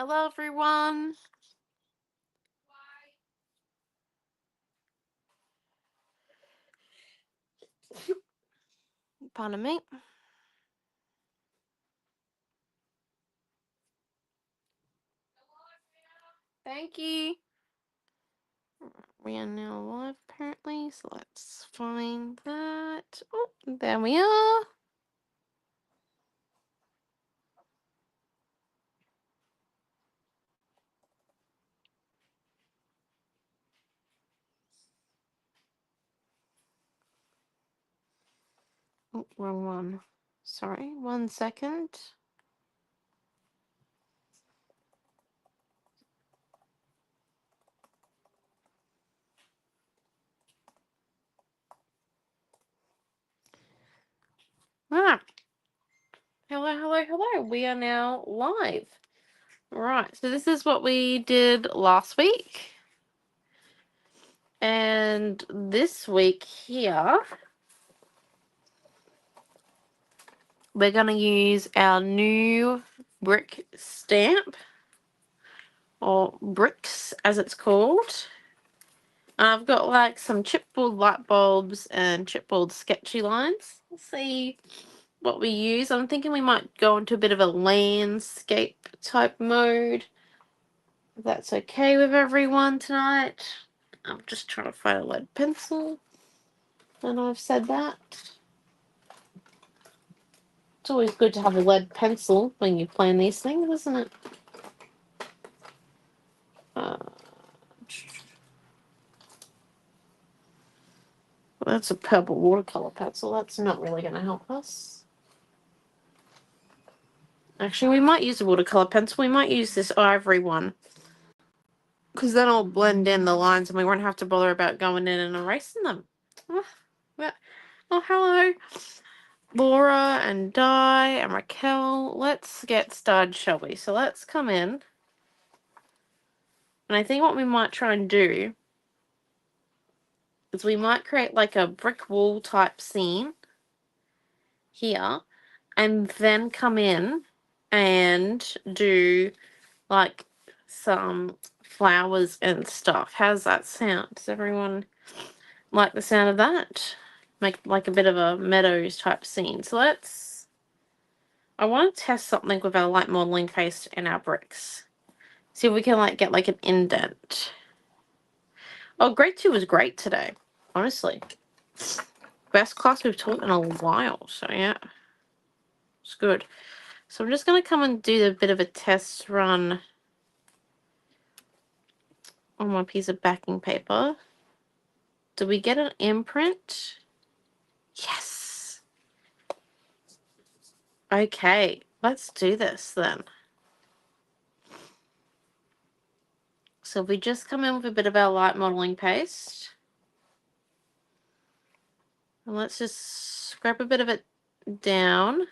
Hello, everyone. Pardon me. Thank you. We are now live, apparently, so let's find that. Oh, there we are. Oh, wrong one. Sorry, 1 second. Ah, hello. We are now live. Right, so this is what we did last week. And this week here, we're going to use our new brick stamp, or bricks as it's called. I've got like some chipboard light bulbs and chipboard sketchy lines. Let's see what we use. I'm thinking we might go into a bit of a landscape type mode, if that's okay with everyone tonight. I'm just trying to find a lead pencil. And I've said that. It's always good to have a lead pencil when you plan these things, isn't it? Well, that's a purple watercolor pencil. That's not really going to help us. Actually, we might use a watercolor pencil. We might use this ivory one, because then I'll blend in the lines and we won't have to bother about going in and erasing them. Oh, hello, Laura and Di and Raquel. Let's get started, shall we? So let's come in. And I think what we might try and do is we might create like a brick wall type scene here, and then come in and do like some flowers and stuff. How's that sound? Does everyone like the sound of that? Make like a bit of a meadows type scene. So I want to test something with our light modeling paste and our bricks. See if we can like get like an indent. Oh, grade 2 was great today. Honestly. Best class we've taught in a while. So yeah. It's good. So I'm just going to come and do a bit of a test run on my piece of backing paper. Do we get an imprint? Yes. Okay, let's do this then. So if we just come in with a bit of our light modeling paste, and let's just scrape a bit of it down. We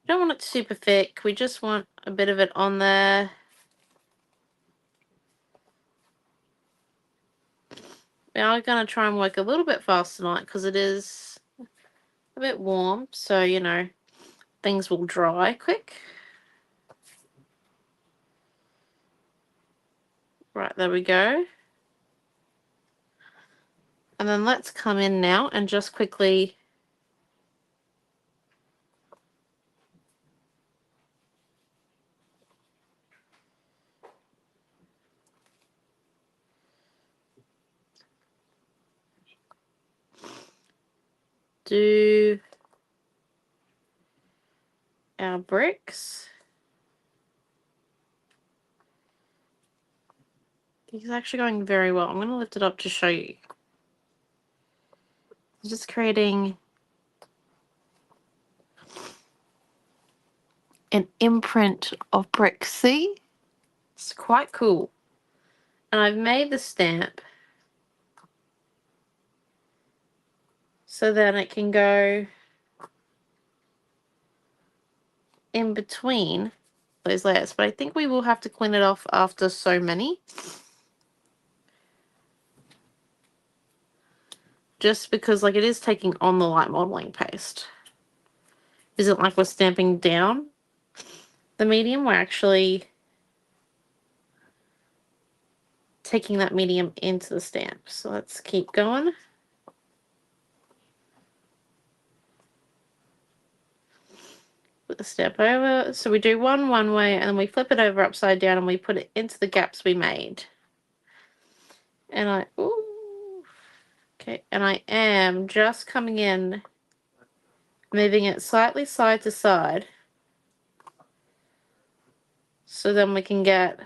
don't want it super thick. We just want a bit of it on there. We are going to try and work a little bit fast tonight because it is a bit warm. So, you know, things will dry quick. Right, there we go. And then let's come in now and just quickly do our bricks. It's actually going very well. I'm going to lift it up to show you. Just creating an imprint of bricks. See? It's quite cool. And I've made the stamp so that it can go in between those layers. But I think we will have to clean it off after so many. Just because like it is taking on the light modeling paste. isn't like we're stamping down the medium. We're actually taking that medium into the stamp. So let's keep going. Put the stamp over. So we do one way, and then we flip it over upside down, and we put it into the gaps we made. And okay, and I am just coming in, moving it slightly side to side, so then we can get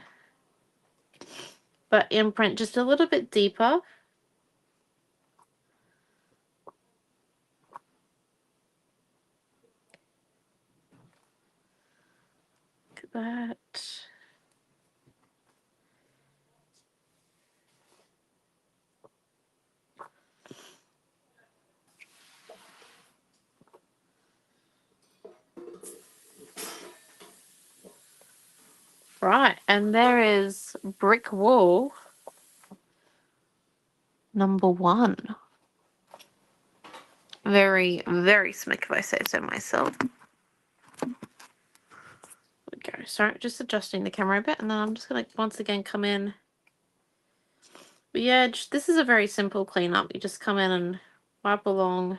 that imprint just a little bit deeper. Look at that. Right, and there is brick wall number 1. Very, very slick if I say so myself. There we go. Sorry, just adjusting the camera a bit, and then I'm just going to once again come in. But yeah, this is a very simple cleanup. You just come in and wipe along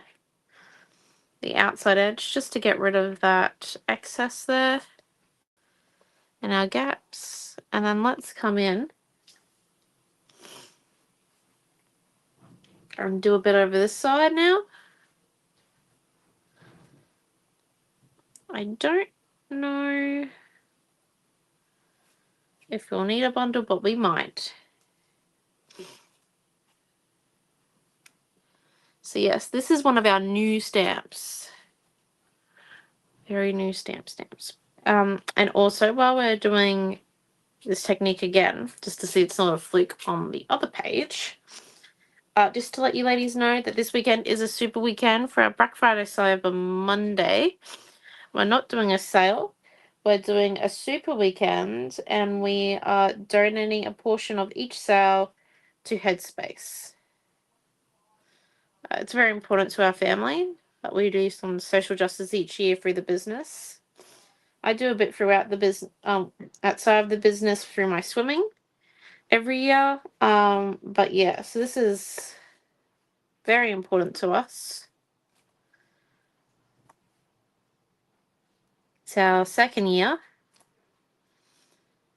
the outside edge just to get rid of that excess there and our gaps. And then let's come in and do a bit over this side now. I don't know if we'll need a bundle, but we might. So yes, this is one of our new stamps. Very new stamps. And also, while we're doing this technique again, just to see it's not a fluke on the other page, just to let you ladies know that this weekend is a super weekend for our Black Friday Cyber Monday. We're not doing a sale. We're doing a super weekend, and we are donating a portion of each sale to Headspace. It's very important to our family. We do some social justice each year through the business. I do a bit throughout the business, outside of the business through my swimming every year. But yeah, so this is very important to us. It's our second year.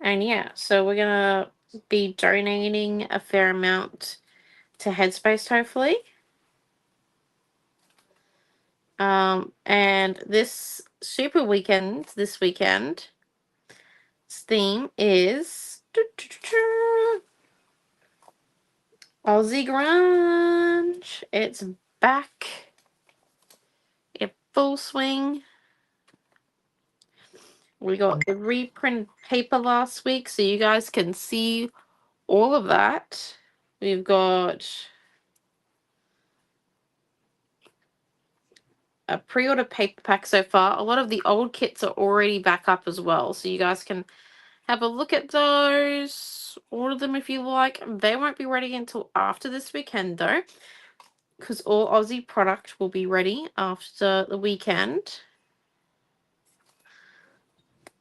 And yeah, so we're gonna be donating a fair amount to Headspace, hopefully. And this super weekend, this weekend, theme is Aussie Grunge. It's back in full swing. We got the reprint paper last week, so you guys can see all of that. We've got a pre-order paper pack so far. A lot of the old kits are already back up as well, so you guys can have a look at those. Order them if you like. They won't be ready until after this weekend though, because all Aussie product will be ready after the weekend.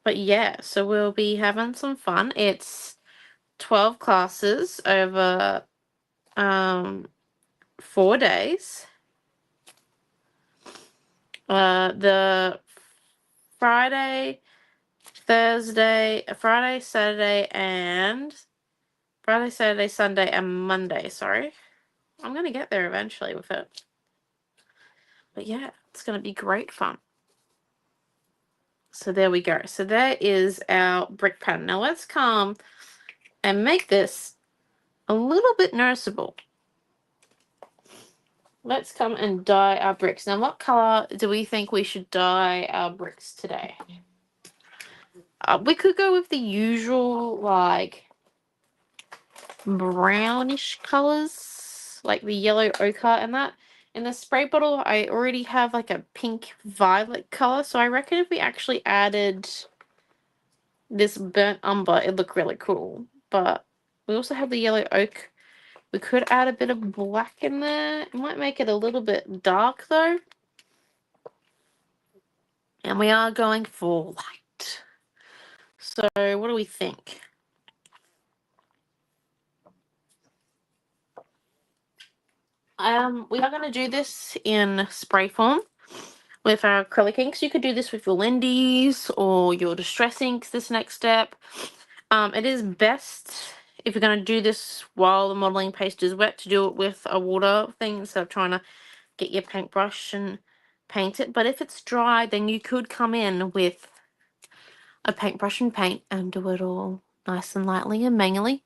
But yeah, so we'll be having some fun. It's 12 classes over 4 days. The Friday, Saturday, Sunday, and Monday. Sorry. I'm going to get there eventually with it. But yeah, it's going to be great fun. So there we go. So there is our brick pattern. Now let's come and make this a little bit noticeable. Let's come and dye our bricks. Now, what color do we think we should dye our bricks today? We could go with the usual, like, brownish colors, like the yellow ochre and that. In the spray bottle, I already have, like, a pink violet color, so I reckon if we actually added this burnt umber, it'd look really cool. But we also have the yellow oak. We could add a bit of black in there. It might make it a little bit dark, though. And we are going for light. So what do we think? We are going to do this in spray form with our acrylic inks. You could do this with your Lindy's or your Distress inks this next step. It is best if you're going to do this while the modeling paste is wet to do it with a water thing instead of trying to get your paintbrush and paint it. But if it's dry, then you could come in with a paintbrush and paint and do it all nice and lightly and manually.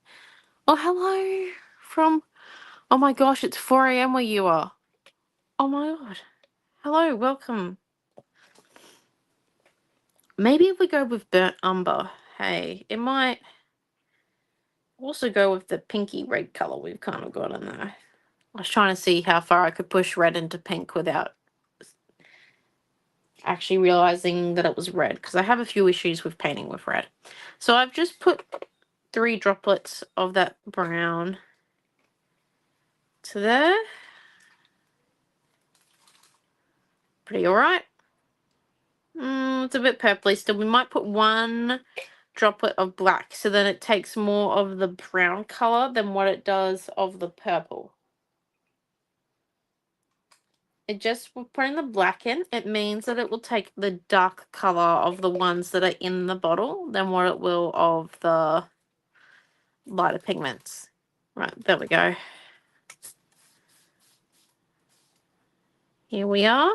Oh, hello from, oh my gosh, it's 4 a.m. where you are. Oh my god. Hello, welcome. Maybe if we go with burnt umber, hey, it might also go with the pinky red color we've kind of got in there. I was trying to see how far I could push red into pink without actually realizing that it was red, because I have a few issues with painting with red. So I've just put 3 droplets of that brown to there. Pretty alright. It's a bit purpley still. We might put 1 droplet of black, so then it takes more of the brown color than what it does of the purple. It just, we're putting the black in, it means that it will take the dark color of the ones that are in the bottle than what it will of the lighter pigments. Right, there we go. Here we are.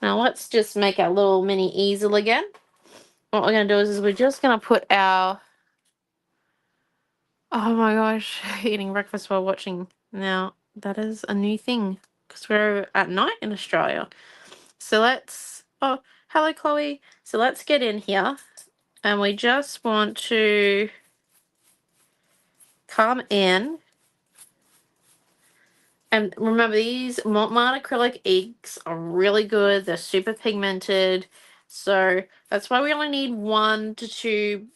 Now let's just make our little mini easel again. What we're going to do is we're just going to put our, oh my gosh, eating breakfast while watching. Now, that is a new thing because we're at night in Australia. So let's, oh, hello Chloe. So let's get in here and we just want to come in. And remember, these Montmartre acrylic inks are really good. They're super pigmented. So that's why we only need 1 to 2,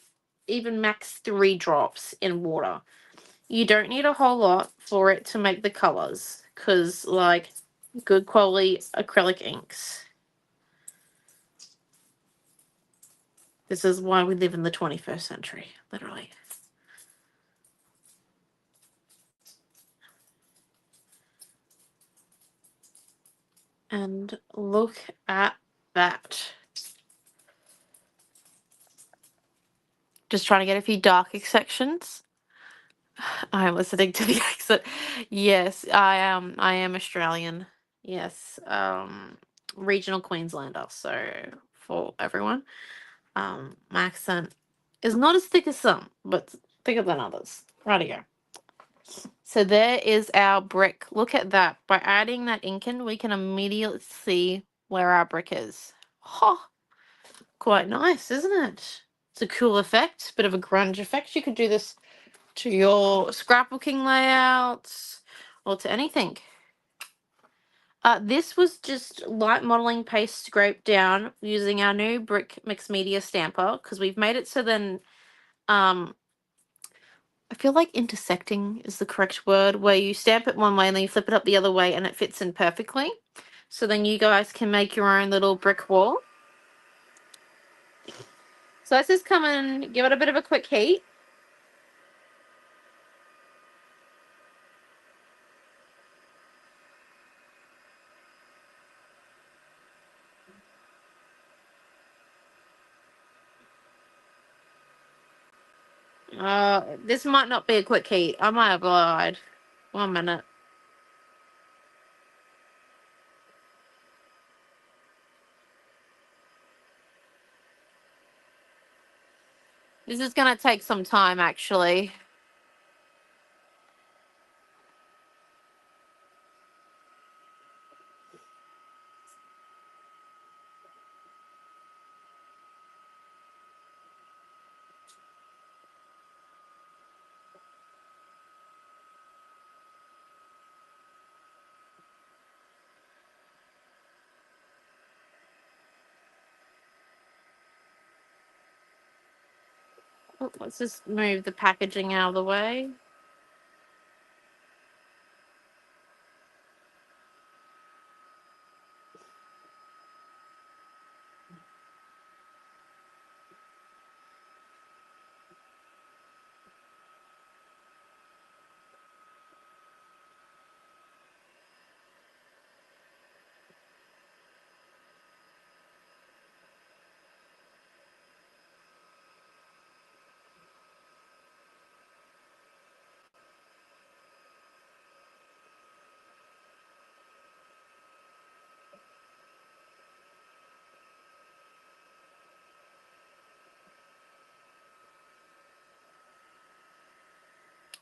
even max 3 drops in water. You don't need a whole lot for it to make the colors, because like good quality acrylic inks. This is why we live in the 21st century, literally. And look at that. Just trying to get a few dark sections. I'm listening to the accent. Yes, I am Australian. Yes, regional Queenslander. So for everyone, my accent is not as thick as some, but thicker than others. Rightio. So there is our brick. Look at that. By adding that ink in, we can immediately see where our brick is. Oh, quite nice, isn't it? It's a cool effect, bit of a grunge effect. You could do this to your scrapbooking layouts or to anything. This was just light modeling paste scraped down using our new brick mixed media stamper, because we've made it so then I feel like intersecting is the correct word, where you stamp it one way and then you flip it up the other way and it fits in perfectly. So then you guys can make your own little brick wall. So let's just come and give it a bit of a quick heat. This might not be a quick heat. I might have lied. 1 minute. This is going to take some time, actually. Oh, let's just move the packaging out of the way.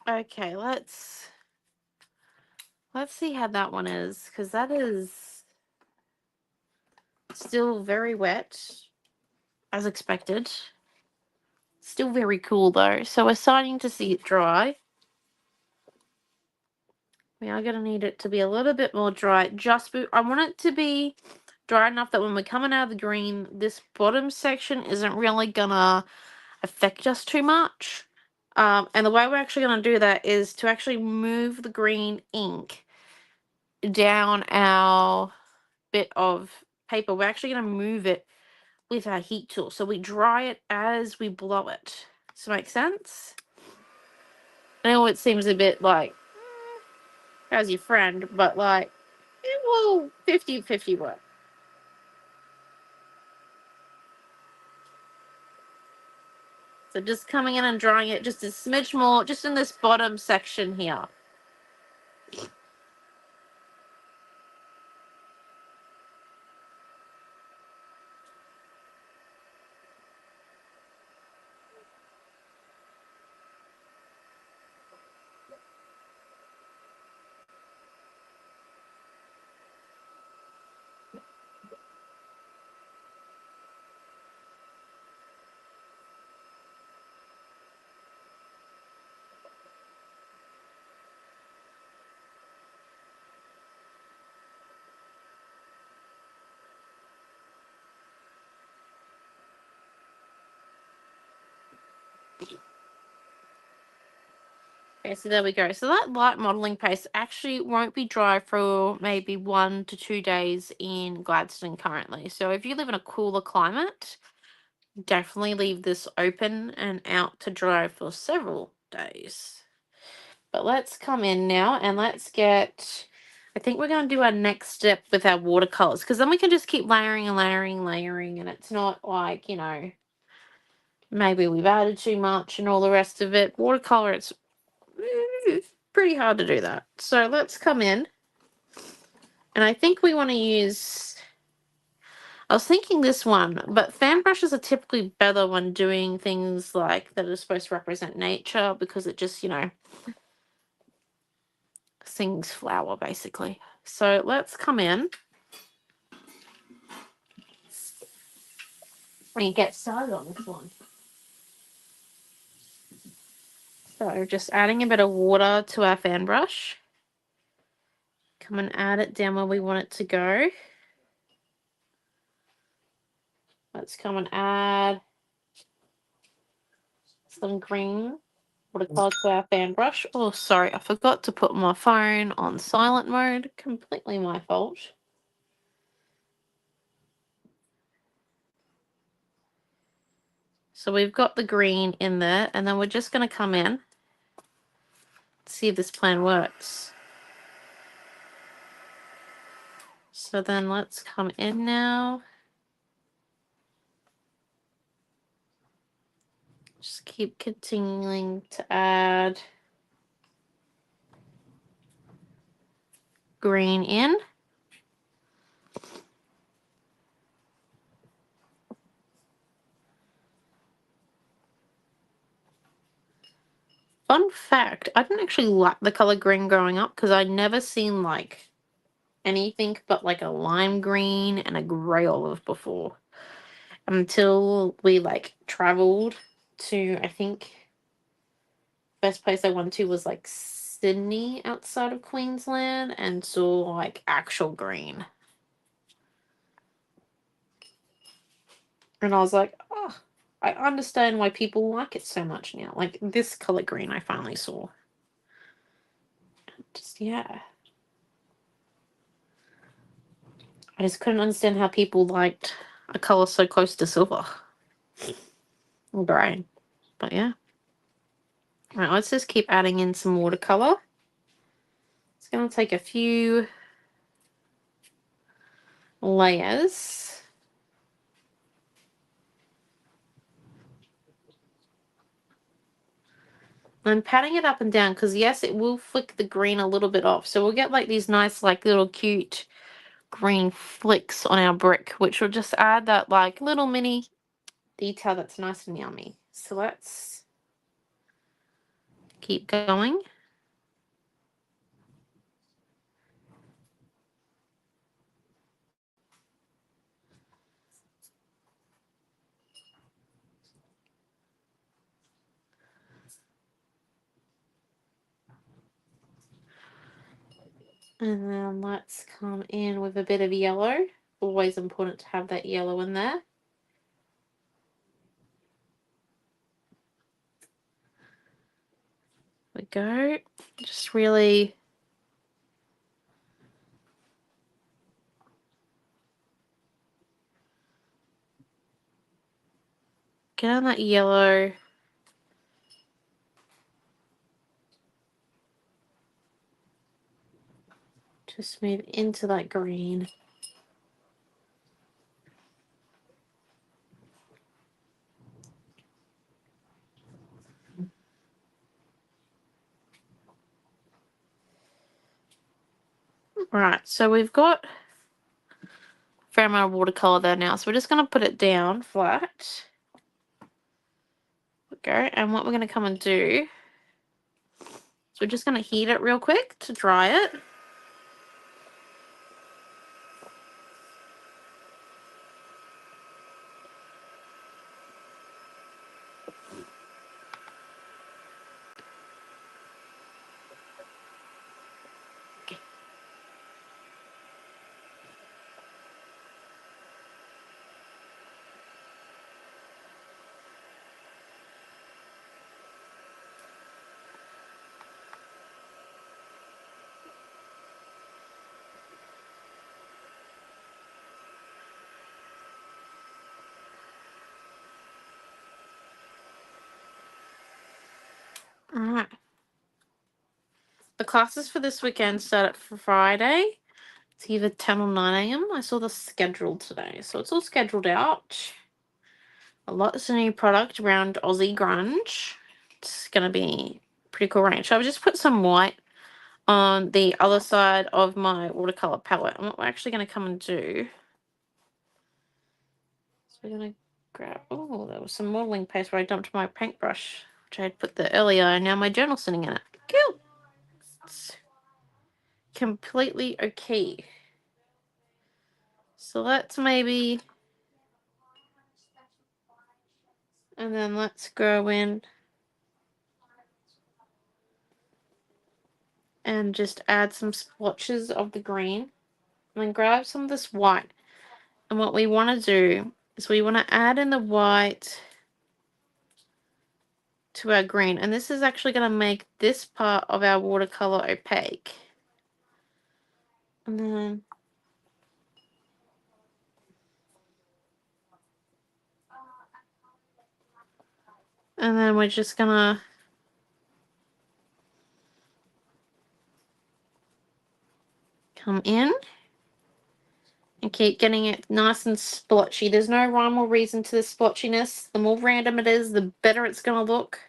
Okay, let's see how that one is, because that is still very wet, as expected. Still very cool though, so we're starting to see it dry. We are going to need it to be a little bit more dry. I want it to be dry enough that when we're coming out of the green, this bottom section isn't really going to affect us too much. And the way we're actually going to do that is to actually move the green ink down our bit of paper. We're actually going to move it with our heat tool. So we dry it as we blow it. Does that make sense? I know it seems a bit like, how's your friend? But like, it will 50-50 work. So just coming in and drying it just a smidge more, just in this bottom section here. Okay, so there we go. So that light modeling paste actually won't be dry for maybe 1 to 2 days in Gladstone currently. So if you live in a cooler climate, definitely leave this open and out to dry for several days. But let's come in now and let's get, I think we're going to do our next step with our watercolors, because then we can just keep layering and layering and layering, and it's not like, you know, maybe we've added too much and all the rest of it. Watercolor, it's pretty hard to do that. So let's come in, and I think we want to use, I was thinking this one, but fan brushes are typically better when doing things like that are supposed to represent nature, because it just, you know, sings flower basically. So let's come in and get started on this one. So just adding a bit of water to our fan brush. Come and add it down where we want it to go. Let's come and add some green watercolor to our fan brush. Oh, sorry, I forgot to put my phone on silent mode. Completely my fault. So we've got the green in there, and then we're just going to come in, see if this plan works. So then let's come in now. Just keep continuing to add green in. Fun fact, I didn't actually like the color green growing up, because I never seen like anything but like a lime green and a grey olive before, until we like traveled to, I think first place I went to was like Sydney outside of Queensland, and saw like actual green, and I was like, oh, I understand why people like it so much now. Like this color green I finally saw. Just, yeah. I just couldn't understand how people liked a color so close to silver. Grey. But yeah. Alright, let's just keep adding in some watercolor. It's going to take a few layers. I'm patting it up and down, because yes, it will flick the green a little bit off. So we'll get like these nice like little cute green flicks on our brick, which will just add that like little mini detail that's nice and yummy. So let's Keep going. And then let's come in with a bit of yellow. Always important to have that yellow in there. There we go. Just really get on that yellow. Just move into that green. Right, so we've got a fair amount of watercolor there now. So we're just going to put it down flat. There we go. And what we're going to come and do, so we're just going to heat it real quick to dry it. Alright. The classes for this weekend start at Friday. It's either 10 or 9 a.m. I saw the schedule today, so it's all scheduled out. A lot of new product around Aussie grunge. It's going to be pretty cool range. So I've just put some white on the other side of my watercolor palette. And what we're actually going to come and do, so we're going to grab, oh, there was some modeling paste where I dumped my paintbrush, which I had put there earlier, and now my journal's sitting in it. Cool. It's completely okay. So let's maybe, and then let's go in and just add some splotches of the green. And then grab some of this white. And what we want to do is we want to add in the white to our green. And this is actually going to make this part of our watercolor opaque. And then we're just going to come in and keep getting it nice and splotchy. There's no rhyme or reason to the splotchiness. The more random it is, the better it's going to look.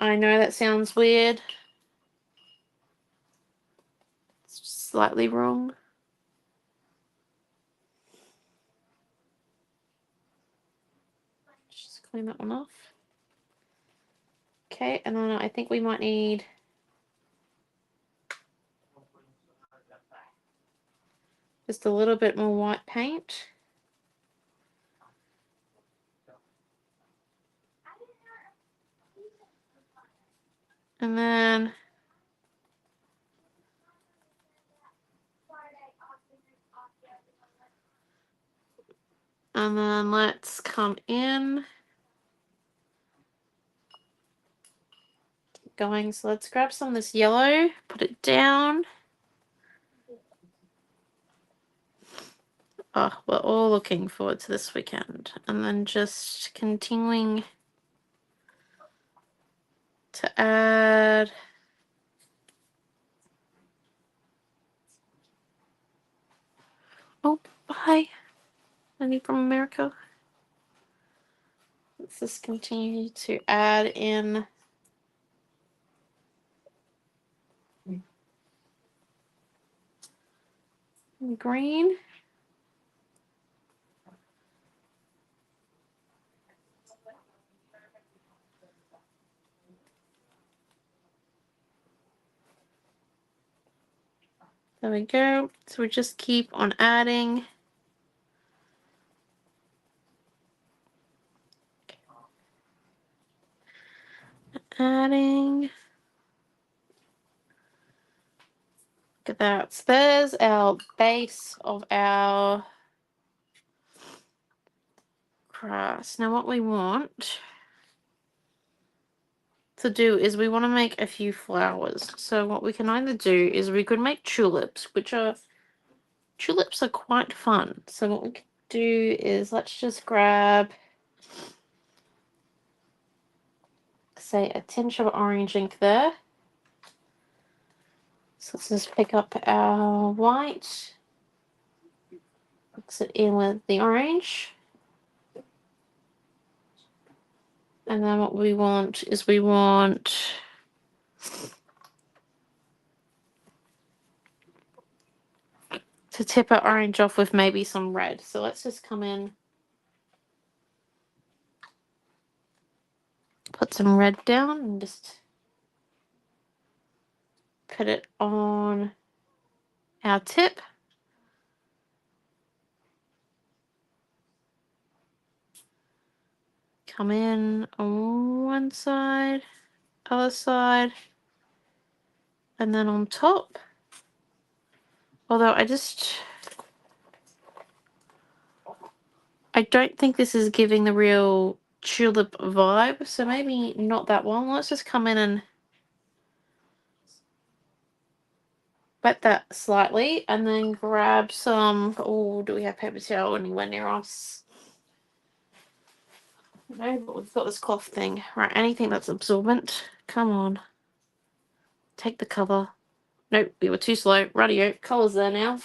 I know that sounds weird. It's just slightly wrong. Just clean that one off. Okay, and then I think we might need just a little bit more white paint. And then let's come in. Keep going. So let's grab some of this yellow, put it down. Oh, we're all looking forward to this weekend. And then just continuing to add oh, bye. Any from America? Let's just continue to add in green. There we go. So we just keep on adding. Adding. Look at that. So there's our base of our grass. Now what we want to do is we want to make a few flowers. So what we can either do is we could make tulips, tulips are quite fun. So what we can do is let's just grab, say, a tinge of orange ink there. So let's just pick up our white, mix it in with the orange. And then what we want is we want to tip our orange off with maybe some red. So let's just come in, put some red down and just put it on our tip. Come in on one side, other side, and then on top. Although I don't think this is giving the real tulip vibe, so maybe not that one. Let's just come in and wet that slightly, and then grab some, oh, do we have paper towel anywhere near us? No, but we've got this cloth thing. Right, anything that's absorbent. Come on. Take the cover. Nope, we were too slow. Radio, colours there now.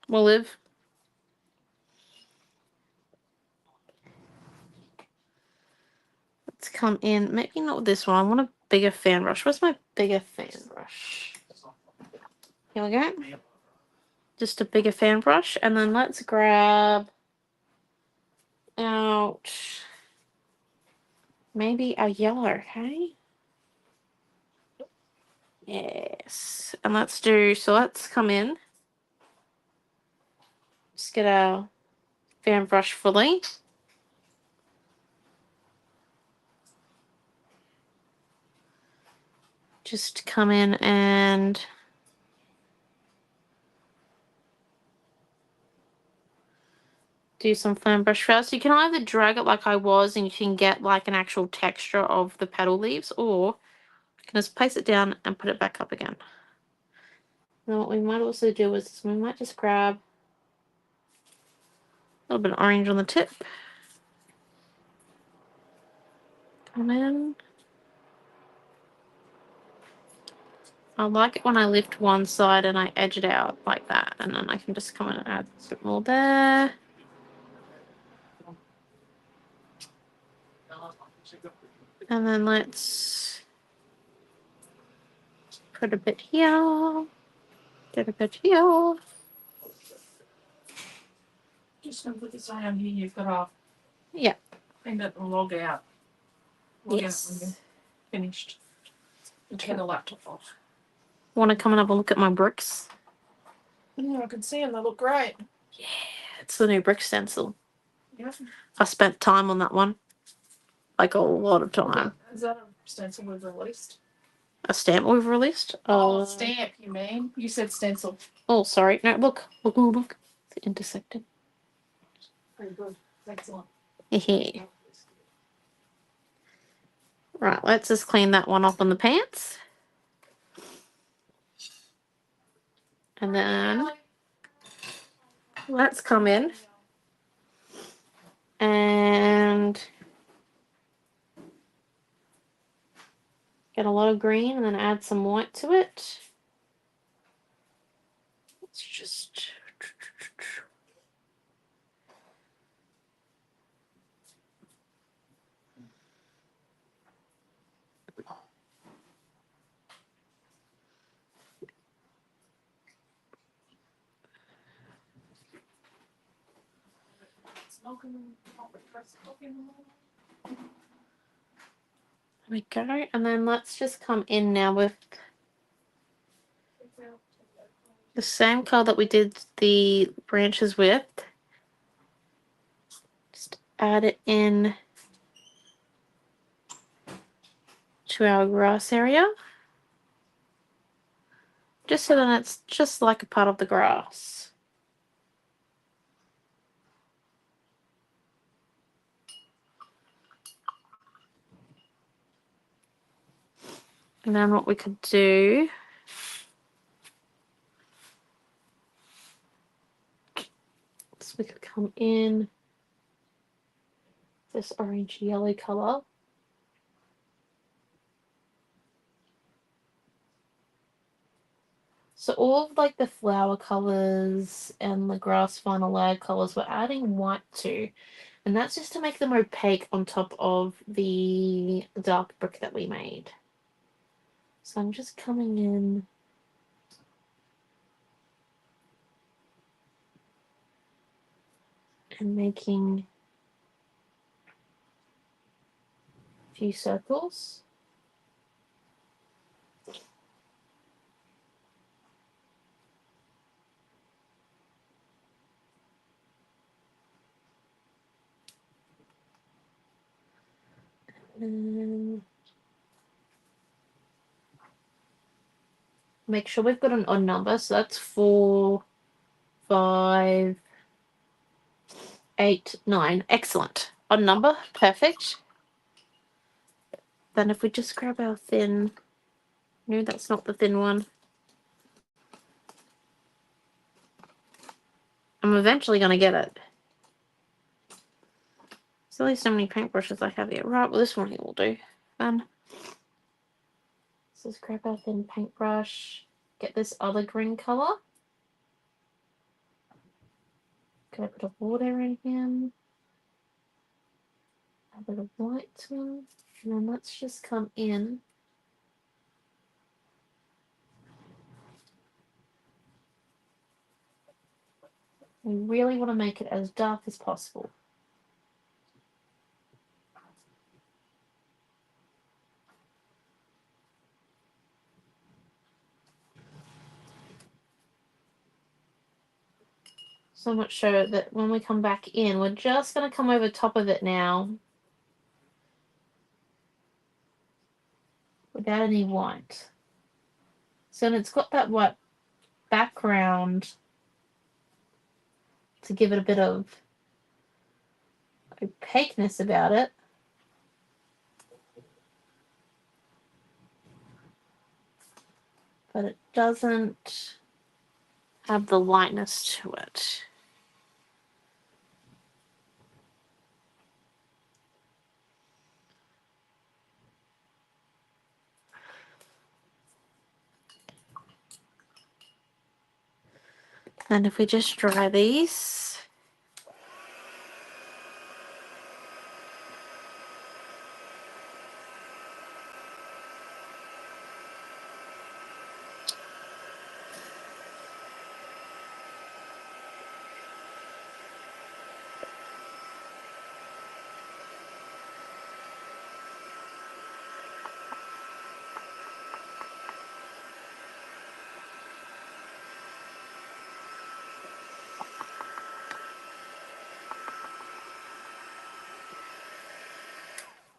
We'll live. Let's come in. Maybe not with this one. I want a bigger fan brush. Where's my bigger fan brush? Here we go. Just a bigger fan brush. And then let's grab out maybe our yellow, hey? Yes. And let's come in. Just get our fan brush fully. Just come in and do some fan brush first. You can either drag it like I was and you can get like an actual texture of the petal leaves, or you can just place it down and put it back up again. Now what we might also do is we might just grab a little bit of orange on the tip. Come in. I like it when I lift one side and I edge it out like that, and then I can just come in and add a bit more there. And then let's put a bit here, get a bit here. Just gonna put this iron here you've got off. Yeah. And it will log out. Yes. Out when you're finished. And turn the laptop off. Want to come and have a look at my bricks? Yeah, I can see them. They look great. Yeah, it's the new brick stencil. Yeah. I spent time on that one. Like a lot of time. Is that a stencil we've released? A stamp we've released? Stamp, you mean? You said stencil. Oh, sorry. No, look. It's intersected. Very good. Excellent. Hehe. Right, let's just clean that one off on the pants. And then let's come in and get a lot of green and then add some white to it. Let's just... There we go. And then let's just come in now with the same colour that we did the branches with. Just add it in to our grass area. Just so that it's just like a part of the grass. And then what we could do is we could come in this orange yellow colour. So all of like the flower colours and the grass final layer colours we're adding white to. And that's just to make them opaque on top of the dark brick that we made. So I'm just coming in and making a few circles. And make sure we've got an odd number. So that's 4, 5, 8, 9. Excellent. Odd number. Perfect. Then if we just grab our thin... No, that's not the thin one. I'm eventually going to get it. There's only so many paintbrushes I have here. Right, well this one here will do. Fun. So let's grab our thin paintbrush. Get this other green colour. Get a bit of water in here. A bit of white one. And then let's just come in. We really want to make it as dark as possible. So much so that when we come back in, we're just going to come over top of it now without any white. So it's got that white background to give it a bit of opaqueness about it. But it doesn't have the lightness to it. And if we just dry these,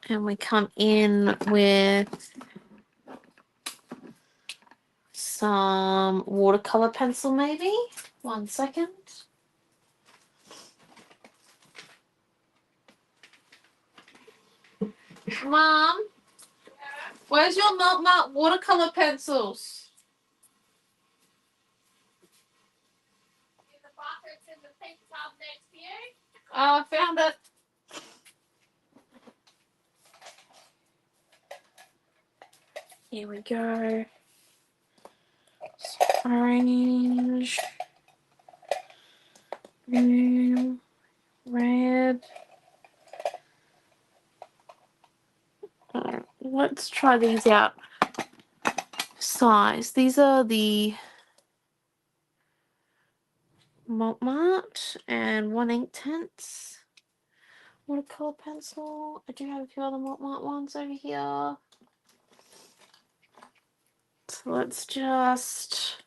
and we come in with some watercolor pencil maybe. 1 second. Mom, where's your Melt Mart watercolor pencils? In the buckets in the pink tub next to you. Oh, I found it. Here we go. Orange, blue, red. Let's try these out. Size. These are the Malt Mart and 1 inktense watercolor pencil. I do have a few other Malt Mart ones over here. So let's just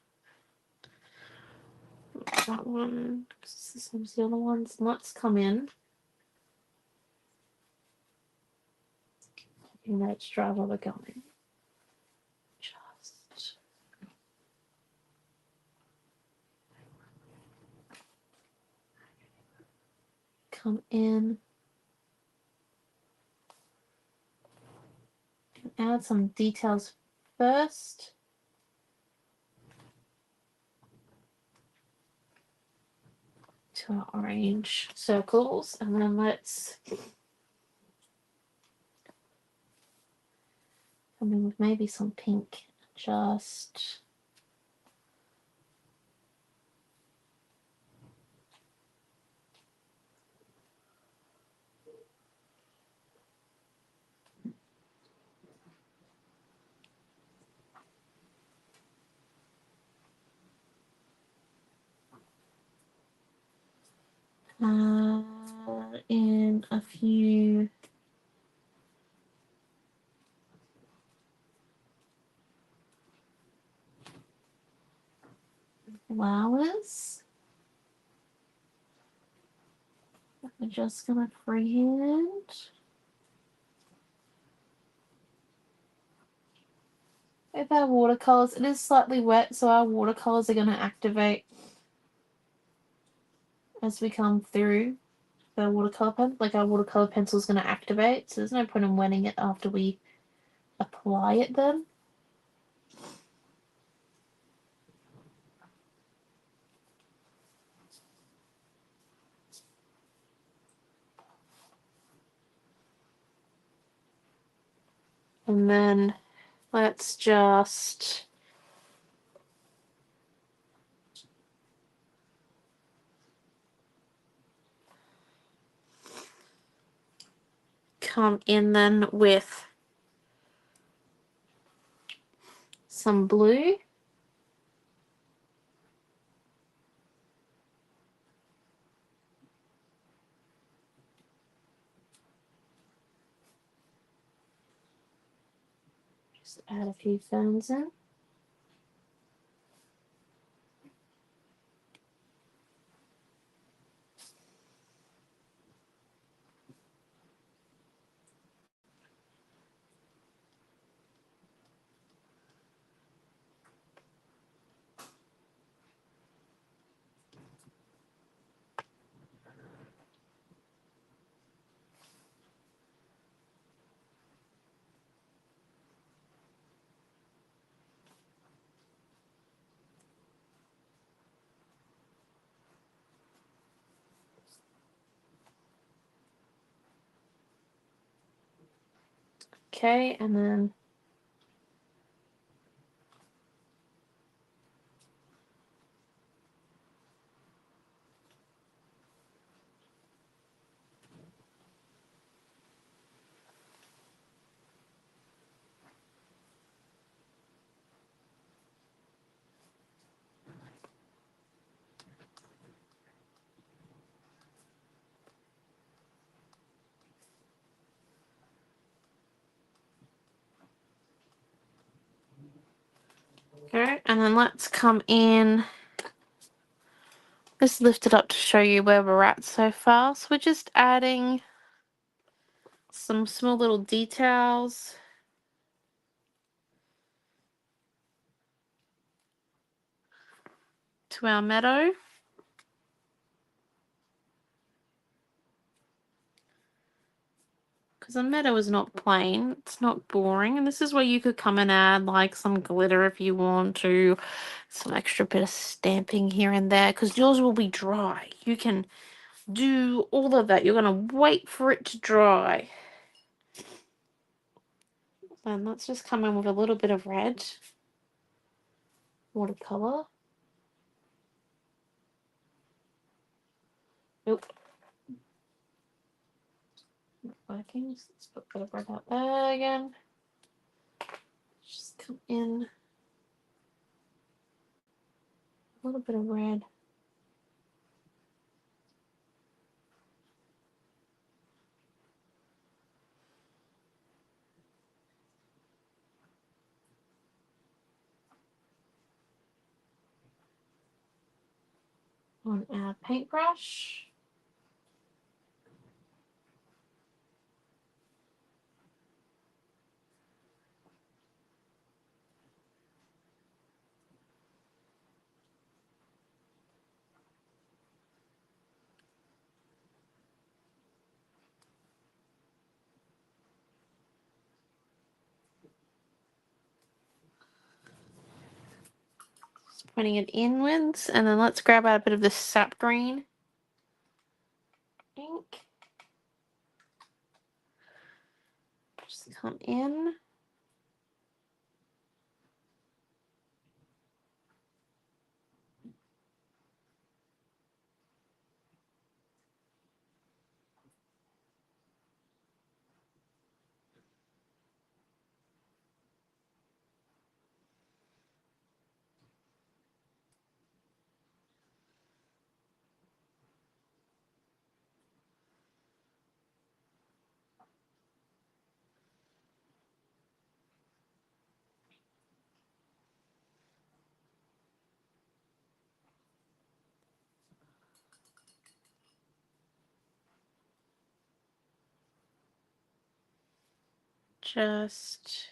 that one. This is the other ones. Let's come in. And let's try where we're going. Just come in and add some details first. To our orange circles, and then let's come in with maybe some pink. Just in a few flowers. We're just gonna freehand. With our watercolors, it is slightly wet, so our watercolors are gonna activate as we come through the watercolor pen. Like our watercolor pencil is gonna activate, so there's no point in wetting it after we apply it then. And then let's just come in then with some blue. Just add a few ferns in. Okay, and then okay, and then let's come in. Just lift it up to show you where we're at so far. So we're just adding some small little details to our meadow. Because a meadow is not plain, it's not boring. And this is where you could come and add like some glitter if you want to, some extra bit of stamping here and there, because yours will be dry. You can do all of that. You're going to wait for it to dry. And let's just come in with a little bit of red watercolor. Nope. Not working. So let's put a bit of red out there again. Just come in. A little bit of red. on our paintbrush. Just pointing it inwards, and then let's grab out a bit of this sap green ink. Just come in. Just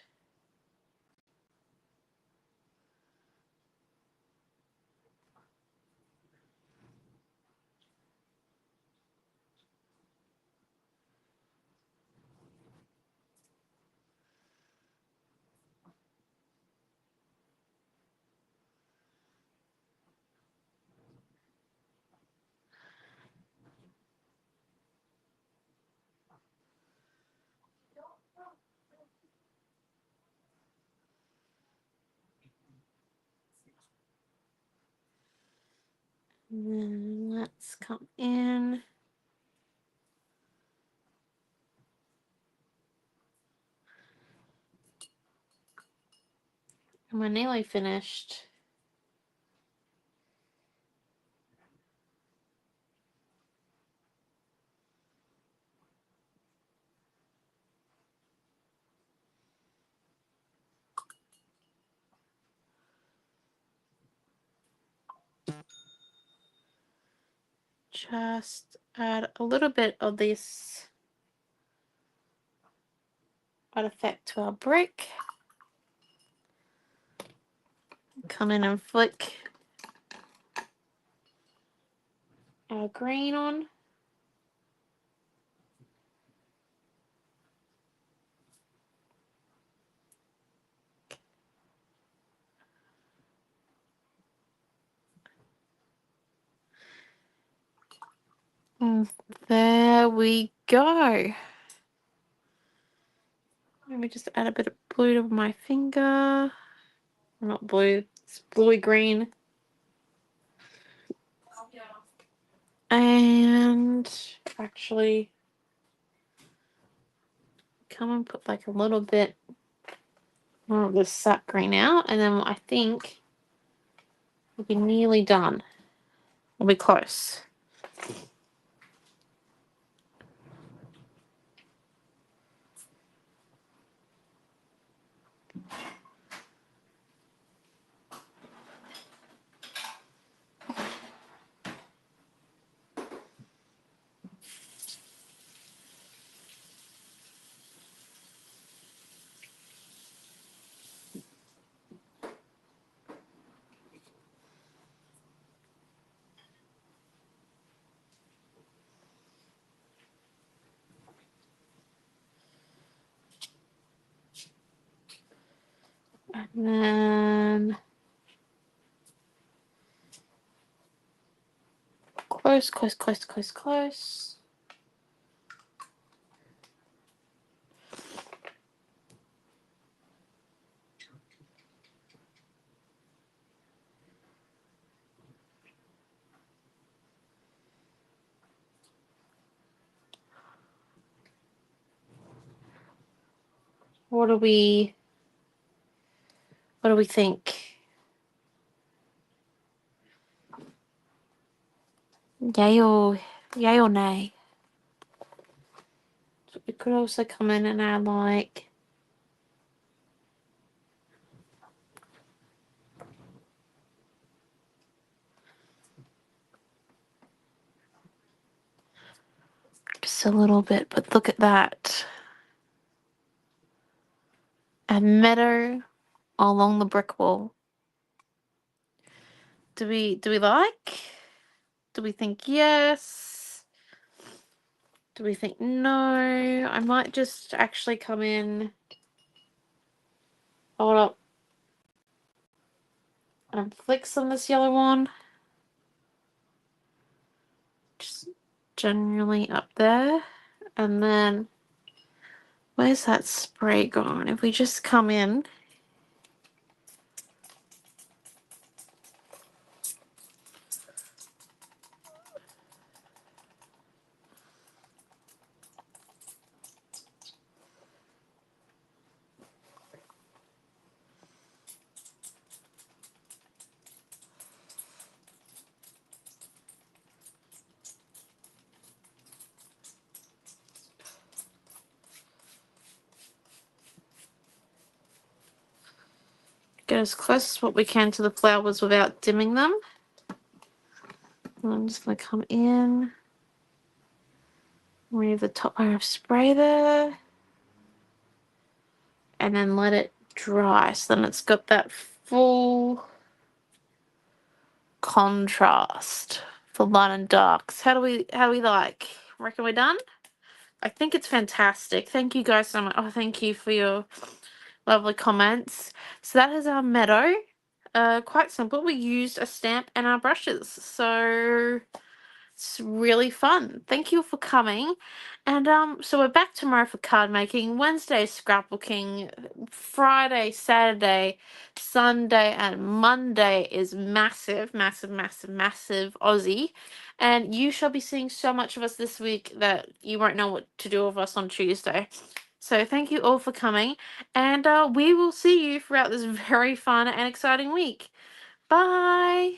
and then let's come in. And we're nearly finished. Just add a little bit of this artifact to our brick. Come in and flick our green on. And there we go. Let me just add a bit of blue to my finger. Not blue, it's bluey green. And actually come and put like a little bit more of this sap green out, and then I think we'll be nearly done. We'll be close. And then close, close, close, close, close. What do we think? Yay or nay? So we could also come in and add like a little bit, but look at that. A meadow along the brick wall. Do we like? Do we think yes? Do we think no? I might just actually come in. Hold up. And flicks on this yellow one. Just generally up there. And then where's that spray gone? If we just come in. Get as close as what we can to the flowers without dimming them. And I'm just going to come in. Remove the top layer of spray there. And then let it dry. So then it's got that full contrast for light and darks. How do we like? Reckon we're done? I think it's fantastic. Thank you guys so much. Oh, thank you for your lovely comments. So that is our meadow. Quite simple. We used a stamp and our brushes. So it's really fun. Thank you for coming. And so we're back tomorrow for card making, Wednesday scrapbooking, Friday, Saturday, Sunday, and Monday is massive, massive, massive, massive Aussie. And you shall be seeing so much of us this week that you won't know what to do with us on Tuesday. So thank you all for coming, and we will see you throughout this very fun and exciting week. Bye!